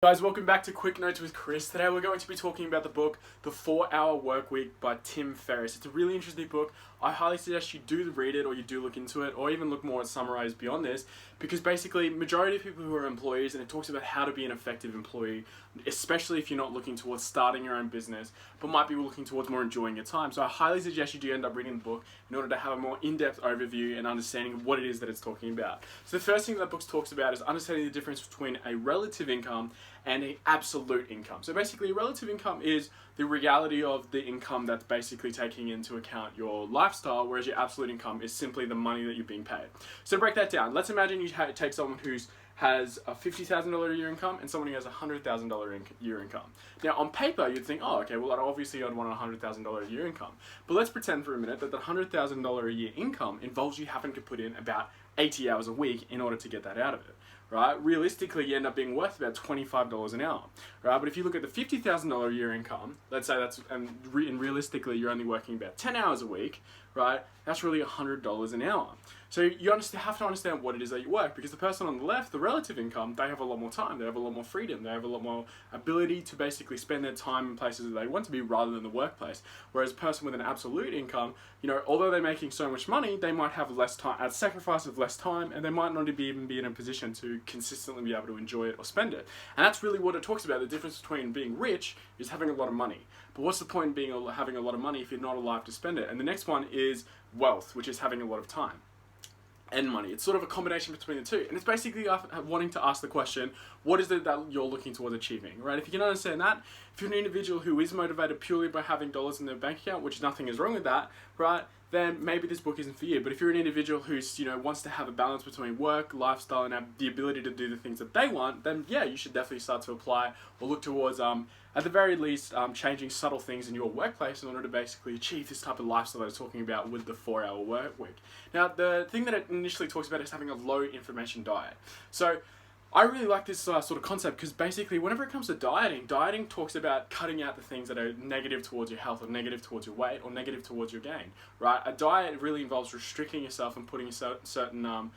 Guys, welcome back to Quick Notes with Chris. Today we're going to be talking about the book, The 4-Hour Workweek by Tim Ferris. It's a really interesting book. I highly suggest you do read it, or you do look into it, or even look more at summaries beyond this, because basically majority of people who are employees, and it talks about how to be an effective employee, especially if you're not looking towards starting your own business, but might be looking towards more enjoying your time. So I highly suggest you do end up reading the book in order to have a more in-depth overview and understanding of what it is that it's talking about. So the first thing that book talks about is understanding the difference between a relative income and an absolute income. So basically, relative income is the reality of the income that's basically taking into account your lifestyle, whereas your absolute income is simply the money that you're being paid. So break that down. Let's imagine you take someone who has a $50,000 a year income and someone who has a $100,000 a year income. Now, on paper, you'd think, oh, okay, well, obviously I'd want a $100,000 a year income. But let's pretend for a minute that the $100,000 a year income involves you having to put in about 80 hours a week in order to get that out of it. Right? Realistically, you end up being worth about $25 an hour, right? But if you look at the $50,000 a year income, let's say and realistically you're only working about 10 hours a week, right? That's really $100 an hour. So you have to understand what it is that you work, because the person on the left, the relative income, they have a lot more time, they have a lot more freedom, they have a lot more ability to basically spend their time in places that they want to be rather than the workplace. Whereas a person with an absolute income, although they're making so much money, they might have less time, at sacrifice of less time, and they might not even be in a position to consistently be able to enjoy it or spend it. And that's really what it talks about. The difference between being rich is having a lot of money. But what's the point in having a lot of money if you're not alive to spend it? And the next one is wealth, which is having a lot of time and money. It's sort of a combination between the two. And it's basically wanting to ask the question, what is it that you're looking towards achieving, right? If you can understand that, if you're an individual who is motivated purely by having dollars in their bank account, which nothing is wrong with that, right? Then maybe this book isn't for you. But if you're an individual who's, wants to have a balance between work, lifestyle, and have the ability to do the things that they want, then yeah, you should definitely start to apply or look towards, at the very least, changing subtle things in your workplace in order to basically achieve this type of lifestyle that I was talking about with the 4-hour work week. Now, the thing that it initially talks about is having a low information diet. So I really like this sort of concept, because basically whenever it comes to dieting talks about cutting out the things that are negative towards your health, or negative towards your weight, or negative towards your gain, right? A diet really involves restricting yourself and putting certain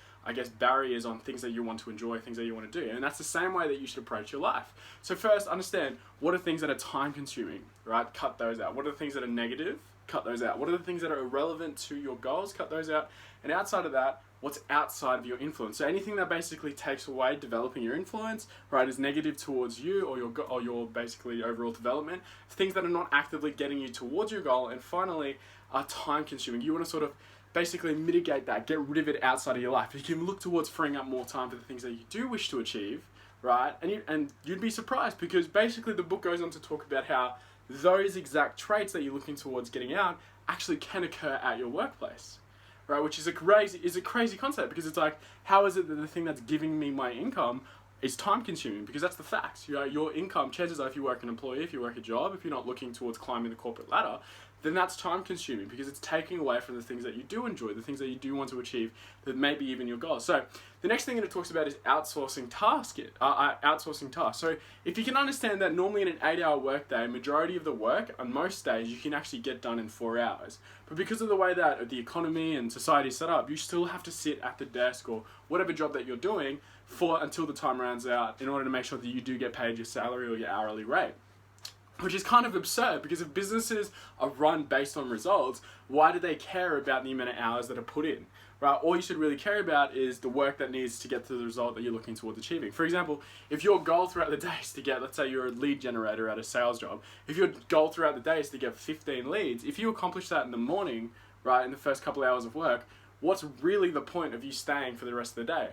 barriers on things that you want to enjoy, things that you want to do. And that's the same way that you should approach your life. So first, understand what are things that are time consuming, right? Cut those out. What are the things that are negative? Cut those out. What are the things that are irrelevant to your goals? Cut those out. And outside of that, what's outside of your influence? So anything that basically takes away developing your influence, right, is negative towards you or your basically overall development. Things that are not actively getting you towards your goal. And finally, are time consuming. You want to sort of basically mitigate that, get rid of it outside of your life. You can look towards freeing up more time for the things that you do wish to achieve, right? And you'd be surprised, because basically the book goes on to talk about how those exact traits that you're looking towards getting out actually can occur at your workplace, right? Which is a crazy concept, because it's like, how is it that the thing that's giving me my income is time consuming? Because that's the facts. Your income, chances are, if you work an employee, if you work a job, if you're not looking towards climbing the corporate ladder, then that's time consuming, because it's taking away from the things that you do enjoy, the things that you do want to achieve, that maybe even your goals. So the next thing that it talks about is outsourcing tasks. So if you can understand that normally in an 8-hour workday, majority of the work on most days you can actually get done in 4 hours. But because of the way that the economy and society is set up, you still have to sit at the desk or whatever job that you're doing until the time runs out, in order to make sure that you do get paid your salary or your hourly rate. Which is kind of absurd, because if businesses are run based on results, why do they care about the amount of hours that are put in, right? All you should really care about is the work that needs to get to the result that you're looking towards achieving. For example, if your goal throughout the day is to get, let's say you're a lead generator at a sales job, if your goal throughout the day is to get 15 leads, if you accomplish that in the morning, right, in the first couple of hours of work, what's really the point of you staying for the rest of the day?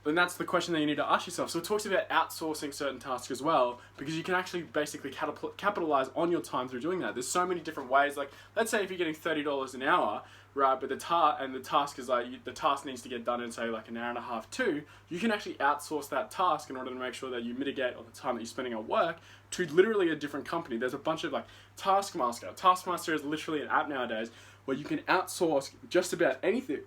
Then that's the question that you need to ask yourself. So it talks about outsourcing certain tasks as well, because you can actually basically capitalize on your time through doing that. There's so many different ways. Like, let's say if you're getting $30 an hour, right, but the task is like, the task needs to get done in, say, like an hour and a half, 2, you can actually outsource that task in order to make sure that you mitigate all the time that you're spending at work to literally a different company. There's a bunch of, like, Taskmaster. Taskmaster is literally an app nowadays where you can outsource just about anything,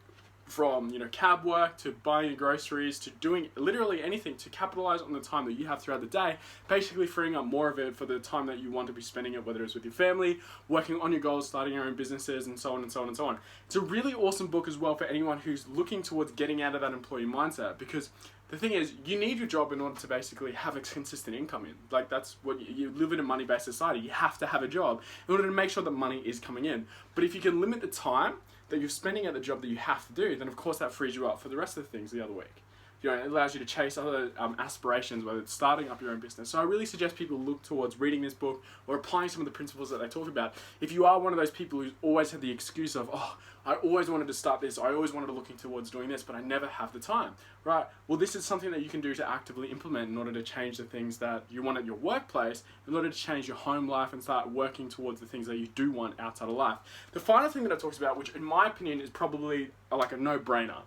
from cab work to buying groceries to doing literally anything, to capitalize on the time that you have throughout the day, basically freeing up more of it for the time that you want to be spending it, whether it's with your family, working on your goals, starting your own businesses, and so on and so on and so on. It's a really awesome book as well for anyone who's looking towards getting out of that employee mindset, because the thing is, you need your job in order to basically have a consistent income in. Like, that's what you live in a money-based society. You have to have a job in order to make sure that money is coming in. But if you can limit the time that you're spending at the job that you have to do, then of course that frees you up for the rest of the things the other week. You know, it allows you to chase other aspirations, whether it's starting up your own business. So I really suggest people look towards reading this book or applying some of the principles that they talk about. If you are one of those people who's always had the excuse of, oh, I always wanted to start this, I always wanted to look towards doing this, but I never have the time, right? Well, this is something that you can do to actively implement in order to change the things that you want at your workplace, in order to change your home life and start working towards the things that you do want outside of life. The final thing that it talks about, which in my opinion is probably like a no-brainer,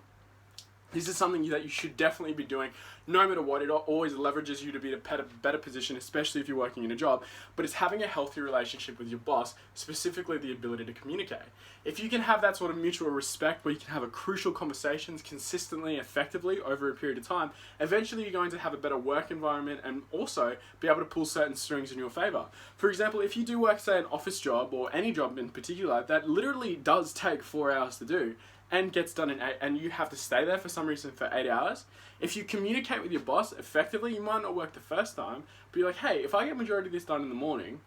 this is something that you should definitely be doing no matter what. It always leverages you to be in a better position, especially if you're working in a job. But it's having a healthy relationship with your boss, specifically the ability to communicate. If you can have that sort of mutual respect where you can have a crucial conversations consistently, effectively over a period of time, eventually you're going to have a better work environment and also be able to pull certain strings in your favor. For example, if you do work, say, an office job or any job in particular that literally does take 4 hours to do, and gets done in 8, and you have to stay there for some reason for 8 hours, if you communicate with your boss effectively, you might not work the first time, but you're like, hey, if I get majority of this done in the morning,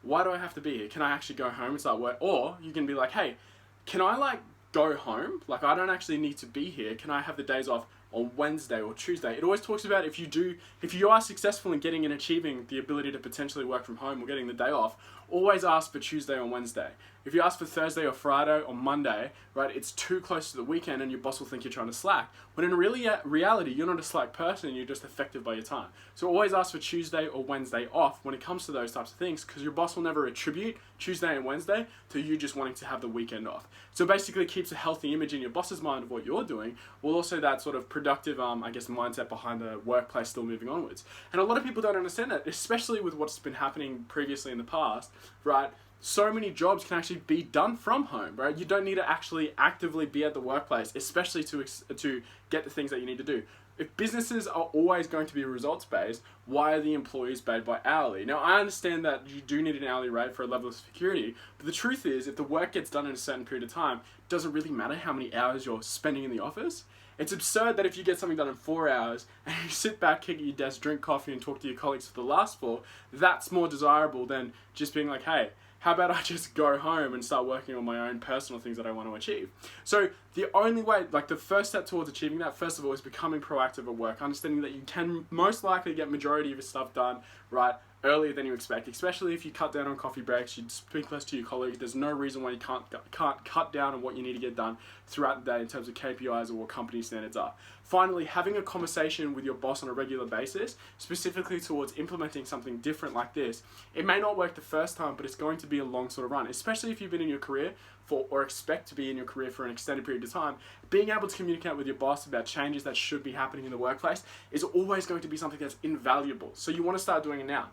why do I have to be here? Can I actually go home and start work? Or you can be like, hey, can I go home? Like, I don't actually need to be here. Can I have the days off on Wednesday or Tuesday? It always talks about if you are successful in getting and achieving the ability to potentially work from home or getting the day off, always ask for Tuesday or Wednesday. If you ask for Thursday or Friday or Monday, right, it's too close to the weekend and your boss will think you're trying to slack. When in reality, you're not a slack person, you're just effective by your time. So always ask for Tuesday or Wednesday off when it comes to those types of things, because your boss will never attribute Tuesday and Wednesday to you just wanting to have the weekend off. So basically it keeps a healthy image in your boss's mind of what you're doing, while also that sort of productive, mindset behind the workplace still moving onwards. And a lot of people don't understand that, especially with what's been happening previously in the past, right? So many jobs can actually be done from home, right? You don't need to actually actively be at the workplace, especially to get the things that you need to do. If businesses are always going to be results-based, why are the employees paid by hourly? Now, I understand that you do need an hourly rate for a level of security, but the truth is, if the work gets done in a certain period of time, it doesn't really matter how many hours you're spending in the office. It's absurd that if you get something done in 4 hours and you sit back, kick at your desk, drink coffee and talk to your colleagues for the last 4, that's more desirable than just being like, hey, how about I just go home and start working on my own personal things that I want to achieve? So the only way, the first step towards achieving that, first of all, is becoming proactive at work, understanding that you can most likely get majority of your stuff done, right, earlier than you expect, especially if you cut down on coffee breaks, you speak less to your colleagues. There's no reason why you can't cut down on what you need to get done throughout the day in terms of KPIs or what company standards are. Finally, having a conversation with your boss on a regular basis, specifically towards implementing something different like this. It may not work the first time, but it's going to be a long sort of run, especially if you've been in your career or expect to be in your career for an extended period of time. Being able to communicate with your boss about changes that should be happening in the workplace is always going to be something that's invaluable. So you want to start doing it now.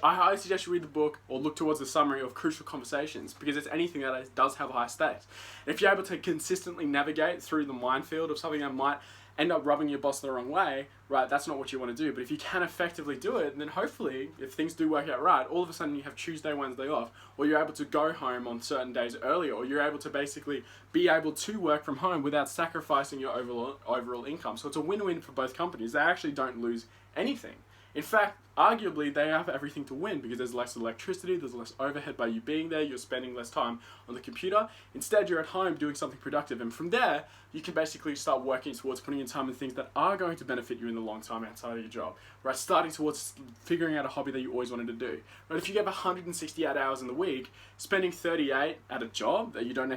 I highly suggest you read the book or look towards the summary of Crucial Conversations, because it's anything that does have high stakes. If you're able to consistently navigate through the minefield of something that might end up rubbing your boss the wrong way, right, that's not what you want to do. But if you can effectively do it, then hopefully, if things do work out right, all of a sudden you have Tuesday, Wednesday off, or you're able to go home on certain days earlier, or you're able to basically be able to work from home without sacrificing your overall income. So it's a win-win for both companies. They actually don't lose anything. In fact, arguably, they have everything to win, because there's less electricity, there's less overhead by you being there, you're spending less time on the computer. Instead, you're at home doing something productive, and from there, you can basically start working towards putting in time in things that are going to benefit you in the long time outside of your job, right? Starting towards figuring out a hobby that you always wanted to do. Right? If you have 168 hours in the week, spending 38 at a job that you aren't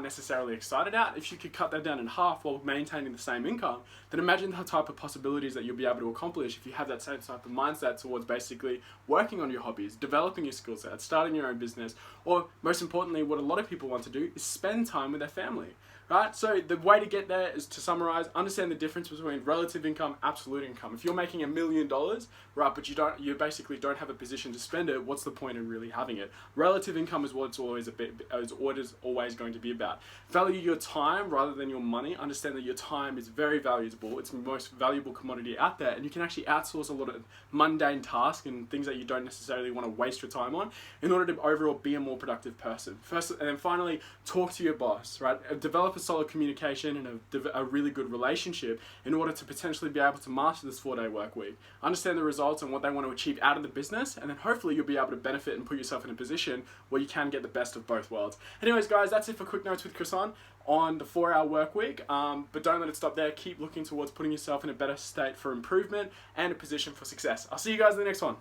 necessarily excited at, if you could cut that down in half while maintaining the same income, then imagine the type of possibilities that you'll be able to accomplish if you have that same type of mindset towards basically working on your hobbies, developing your skill set, starting your own business, or most importantly, what a lot of people want to do is spend time with their family. Right? So the way to get there is to summarize, understand the difference between relative income, absolute income. If you're making $1 million, right, but you basically don't have a position to spend it, what's the point of really having it? Relative income is what it's always always going to be about. Value your time rather than your money. Understand that your time is very valuable. It's the most valuable commodity out there, and you can actually outsource a lot of mundane tasks and things that you don't necessarily want to waste your time on in order to overall be a more productive person. First, and then finally, talk to your boss, right? Develop develop a solid communication and a really good relationship in order to potentially be able to master this 4-day work week, understand the results and what they want to achieve out of the business, and then hopefully you'll be able to benefit and put yourself in a position where you can get the best of both worlds. Anyways, guys, that's it for Quick Notes with Chris on the 4-hour work week. But don't let it stop there. Keep looking towards putting yourself in a better state for improvement and a position for success. I'll see you guys in the next one.